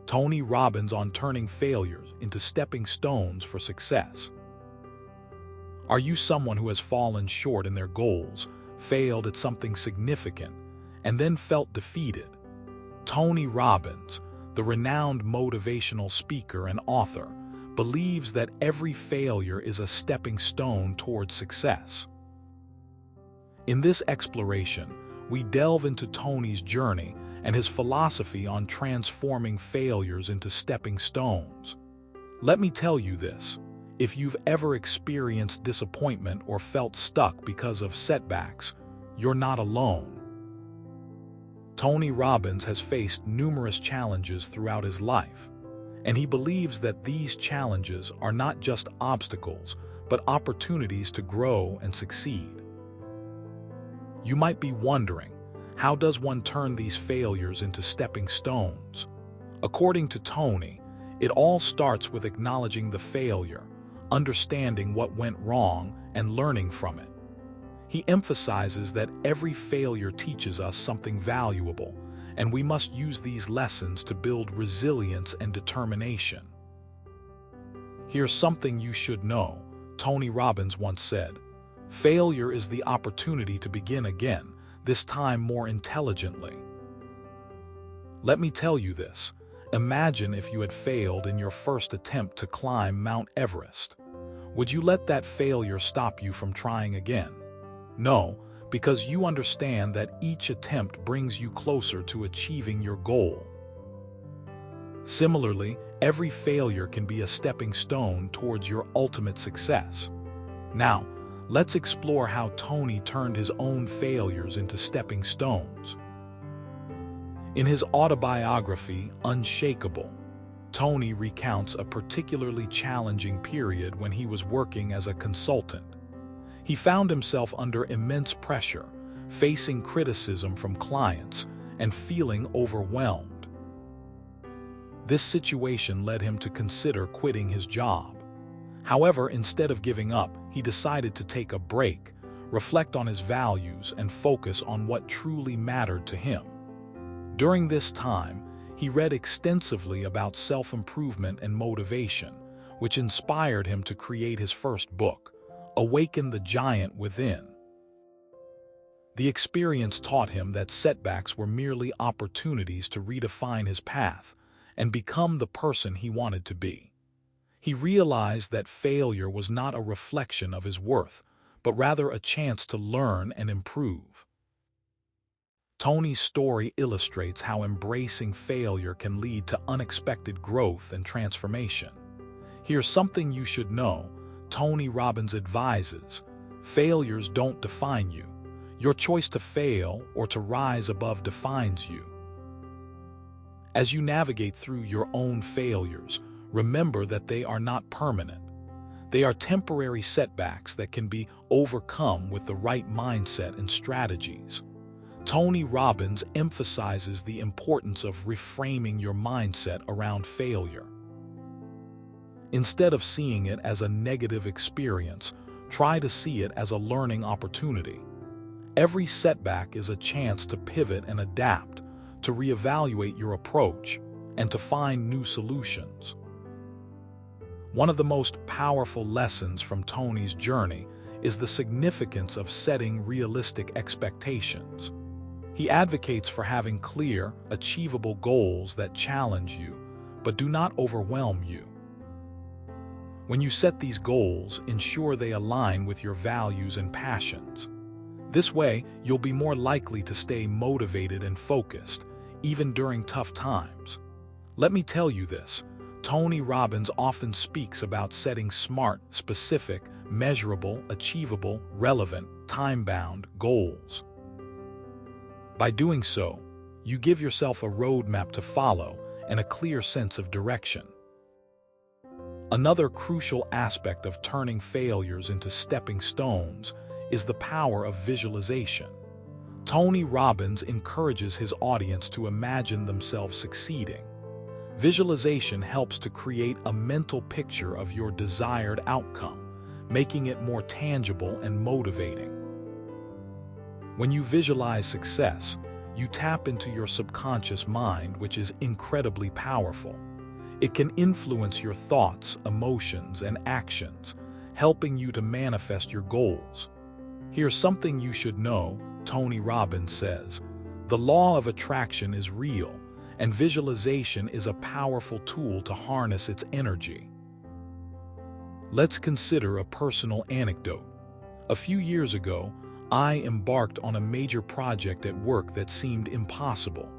Tony Robbins on turning failures into stepping stones for success. Are you someone who has fallen short in their goals, failed at something significant, and then felt defeated? Tony Robbins, the renowned motivational speaker and author, believes that every failure is a stepping stone towards success. In this exploration, we delve into Tony's journey and his philosophy on transforming failures into stepping stones. Let me tell you this: if you've ever experienced disappointment or felt stuck because of setbacks, you're not alone. Tony Robbins has faced numerous challenges throughout his life, and he believes that these challenges are not just obstacles, but opportunities to grow and succeed. You might be wondering, how does one turn these failures into stepping stones? According to Tony, it all starts with acknowledging the failure, understanding what went wrong, and learning from it. He emphasizes that every failure teaches us something valuable, and we must use these lessons to build resilience and determination. Here's something you should know. Tony Robbins once said, "Failure is the opportunity to begin again, this time more intelligently." Let me tell you this. Imagine if you had failed in your first attempt to climb Mount Everest. Would you let that failure stop you from trying again? No, because you understand that each attempt brings you closer to achieving your goal. Similarly, every failure can be a stepping stone towards your ultimate success. Now, let's explore how Tony turned his own failures into stepping stones. In his autobiography, Unshakable, Tony recounts a particularly challenging period when he was working as a consultant. He found himself under immense pressure, facing criticism from clients, and feeling overwhelmed. This situation led him to consider quitting his job. However, instead of giving up, he decided to take a break, reflect on his values, and focus on what truly mattered to him. During this time, he read extensively about self-improvement and motivation, which inspired him to create his first book, Awaken the Giant Within. The experience taught him that setbacks were merely opportunities to redefine his path and become the person he wanted to be. He realized that failure was not a reflection of his worth, but rather a chance to learn and improve. Tony's story illustrates how embracing failure can lead to unexpected growth and transformation. Here's something you should know. Tony Robbins advises, failures don't define you. Your choice to fail or to rise above defines you. As you navigate through your own failures, remember that they are not permanent. They are temporary setbacks that can be overcome with the right mindset and strategies. Tony Robbins emphasizes the importance of reframing your mindset around failure. Instead of seeing it as a negative experience, try to see it as a learning opportunity. Every setback is a chance to pivot and adapt, to reevaluate your approach, and to find new solutions. One of the most powerful lessons from Tony's journey is the significance of setting realistic expectations. He advocates for having clear, achievable goals that challenge you, but do not overwhelm you. When you set these goals, ensure they align with your values and passions. This way, you'll be more likely to stay motivated and focused, even during tough times. Let me tell you this, Tony Robbins often speaks about setting smart, specific, measurable, achievable, relevant, time-bound goals. By doing so, you give yourself a roadmap to follow and a clear sense of direction. Another crucial aspect of turning failures into stepping stones is the power of visualization. Tony Robbins encourages his audience to imagine themselves succeeding. Visualization helps to create a mental picture of your desired outcome, making it more tangible and motivating. When you visualize success, you tap into your subconscious mind, which is incredibly powerful. It can influence your thoughts, emotions, and actions, helping you to manifest your goals. Here's something you should know, Tony Robbins says. The law of attraction is real, and visualization is a powerful tool to harness its energy. Let's consider a personal anecdote. A few years ago, I embarked on a major project at work that seemed impossible.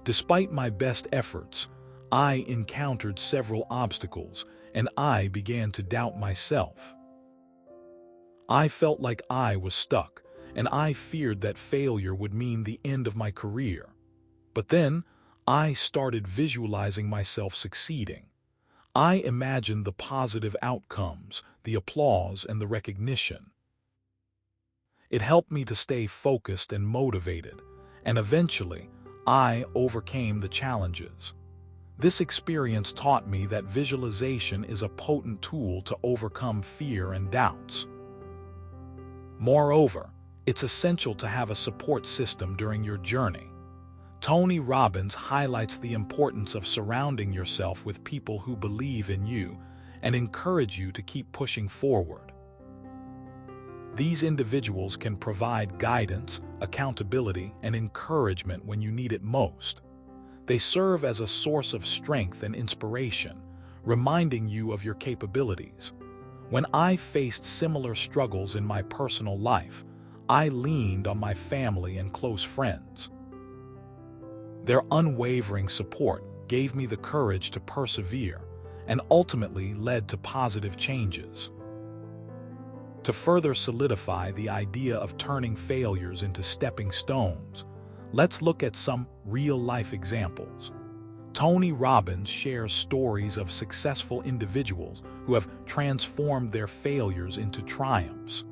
Despite my best efforts, I encountered several obstacles, and I began to doubt myself. I felt like I was stuck, and I feared that failure would mean the end of my career. But then, I started visualizing myself succeeding. I imagined the positive outcomes, the applause, and the recognition. It helped me to stay focused and motivated, and eventually, I overcame the challenges. This experience taught me that visualization is a potent tool to overcome fear and doubts. Moreover, it's essential to have a support system during your journey. Tony Robbins highlights the importance of surrounding yourself with people who believe in you and encourage you to keep pushing forward. These individuals can provide guidance, accountability, and encouragement when you need it most. They serve as a source of strength and inspiration, reminding you of your capabilities. When I faced similar struggles in my personal life, I leaned on my family and close friends. Their unwavering support gave me the courage to persevere and ultimately led to positive changes. To further solidify the idea of turning failures into stepping stones, let's look at some real-life examples. Tony Robbins shares stories of successful individuals who have transformed their failures into triumphs.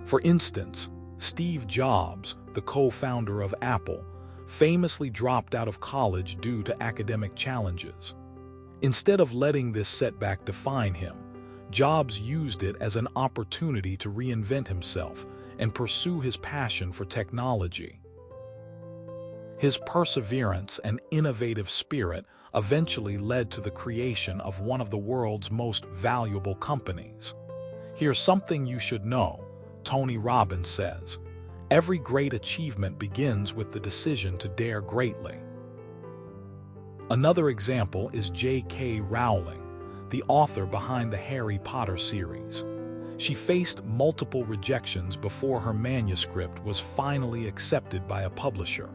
For instance, Steve Jobs, the co-founder of Apple, famously dropped out of college due to academic challenges. Instead of letting this setback define him, Jobs used it as an opportunity to reinvent himself and pursue his passion for technology. His perseverance and innovative spirit eventually led to the creation of one of the world's most valuable companies. Here's something you should know, Tony Robbins says. Every great achievement begins with the decision to dare greatly. Another example is J.K. Rowling, the author behind the Harry Potter series. She faced multiple rejections before her manuscript was finally accepted by a publisher.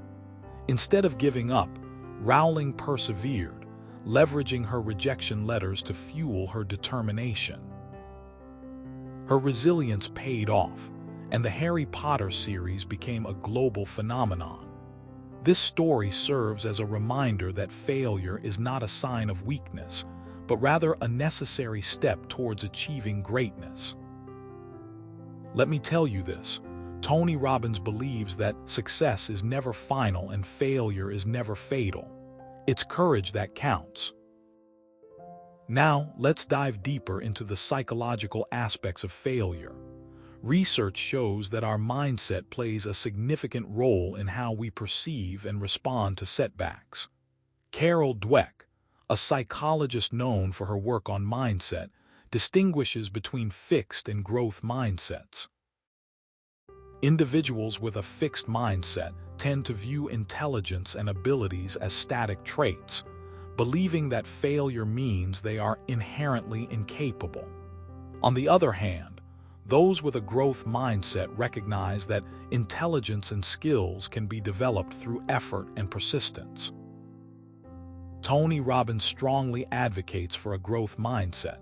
Instead of giving up, Rowling persevered, leveraging her rejection letters to fuel her determination. Her resilience paid off, and the Harry Potter series became a global phenomenon. This story serves as a reminder that failure is not a sign of weakness, but rather a necessary step towards achieving greatness. Let me tell you this. Tony Robbins believes that success is never final and failure is never fatal. It's courage that counts. Now, let's dive deeper into the psychological aspects of failure. Research shows that our mindset plays a significant role in how we perceive and respond to setbacks. Carol Dweck, a psychologist known for her work on mindset, distinguishes between fixed and growth mindsets. Individuals with a fixed mindset tend to view intelligence and abilities as static traits, believing that failure means they are inherently incapable. On the other hand, those with a growth mindset recognize that intelligence and skills can be developed through effort and persistence. Tony Robbins strongly advocates for a growth mindset,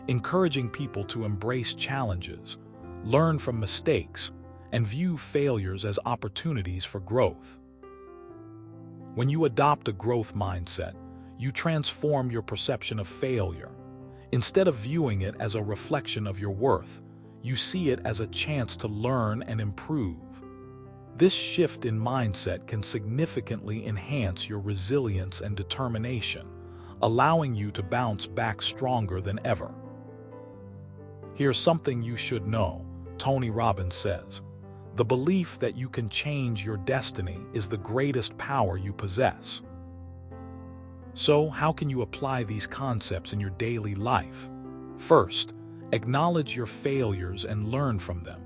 encouraging people to embrace challenges, learn from mistakes, and view failures as opportunities for growth. When you adopt a growth mindset, you transform your perception of failure. Instead of viewing it as a reflection of your worth, you see it as a chance to learn and improve. This shift in mindset can significantly enhance your resilience and determination, allowing you to bounce back stronger than ever. Here's something you should know, Tony Robbins says. The belief that you can change your destiny is the greatest power you possess. So, how can you apply these concepts in your daily life? First, acknowledge your failures and learn from them.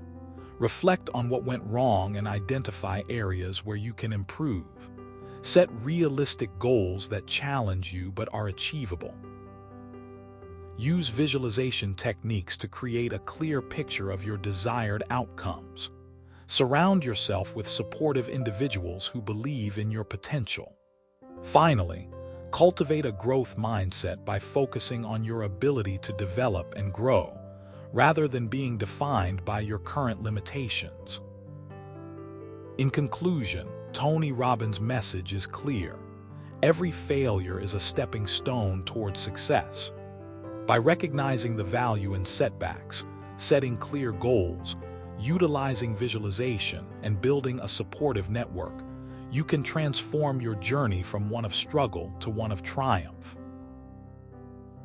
Reflect on what went wrong and identify areas where you can improve. Set realistic goals that challenge you but are achievable. Use visualization techniques to create a clear picture of your desired outcomes. Surround yourself with supportive individuals who believe in your potential. Finally, cultivate a growth mindset by focusing on your ability to develop and grow, rather than being defined by your current limitations. In conclusion, Tony Robbins' message is clear. Every failure is a stepping stone towards success. By recognizing the value in setbacks, setting clear goals, utilizing visualization, and building a supportive network, you can transform your journey from one of struggle to one of triumph.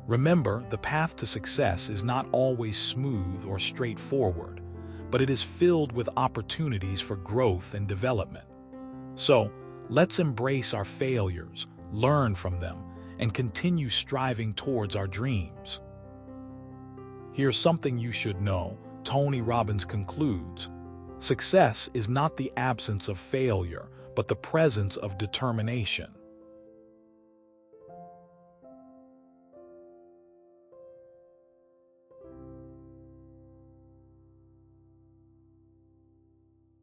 Remember, the path to success is not always smooth or straightforward, but it is filled with opportunities for growth and development. So, let's embrace our failures, learn from them, and continue striving towards our dreams. Here's something you should know. Tony Robbins concludes, "Success is not the absence of failure, but the presence of determination."